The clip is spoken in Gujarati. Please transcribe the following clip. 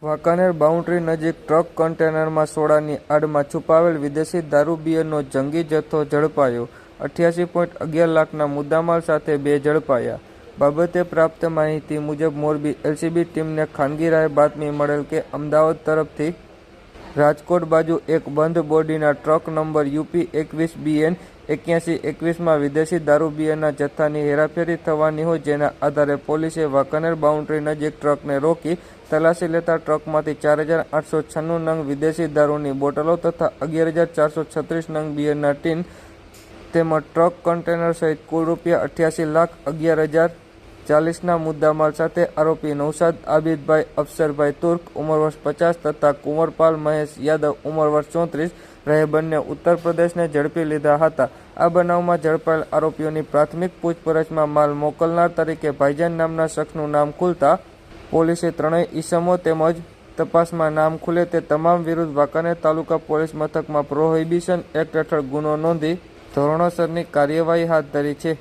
વાંકાનેર બાઉન્ડ્રી નજીક ટ્રક કન્ટેનરમાં સોડાની આડમાં છુપાવેલ વિદેશી દારૂ બિયરનો જંગી જથ્થો ઝડપાયો। 88.11 લાખના મુદ્દામાલ સાથે 2 ઝડપાયા। બાબતે પ્રાપ્ત માહિતી મુજબ મોરબી એલસીબી ટીમને ખાનગી રાહે બાતમી મળેલ કે અમદાવાદ તરફથી રાજકોટ બાજુ એક બંધ બોડીના ટ્રક નંબર યુપી 21BN 8121માં વિદેશી દારૂ બિયરના જથ્થાની હેરાફેરી થવાની હોય, જેના આધારે પોલીસે વાંકાનેર બાઉન્ડ્રી નજીક ટ્રકને રોકી તલાશી લેતા ટ્રકમાંથી 4896 નંગ વિદેશી દારૂની બોટલો તથા 11436 નંગ બિયરના ટીન તેમજ ટ્રક કન્ટેનર સહિત કુલ રૂપિયા 88,11,040ના મુદ્દામાલ સાથે આરોપી નૌશાદ આબિદભાઈ અફસરભાઈ તુર્ક ઉંમર વર્ષ 50 તથા કુંવરપાલ મહેશ યાદવ ઉંમર વર્ષ 34 રહે બંને ઉત્તર પ્રદેશને ઝડપી લીધા હતા। આ બનાવમાં ઝડપાયેલ આરોપીઓની પ્રાથમિક પૂછપરછમાં માલ મોકલનાર તરીકે ભાઈજાન નામના શખ્સનું નામ ખુલતા પોલીસે ત્રણેય ઈસમો તેમજ તપાસમાં નામ ખુલે તે તમામ વિરુદ્ધ વાંકાનેર તાલુકા પોલીસ મથકમાં પ્રોહિબિશન એક્ટ હેઠળ ગુનો નોંધી ધોરણસરની કાર્યવાહી હાથ ધરી છે।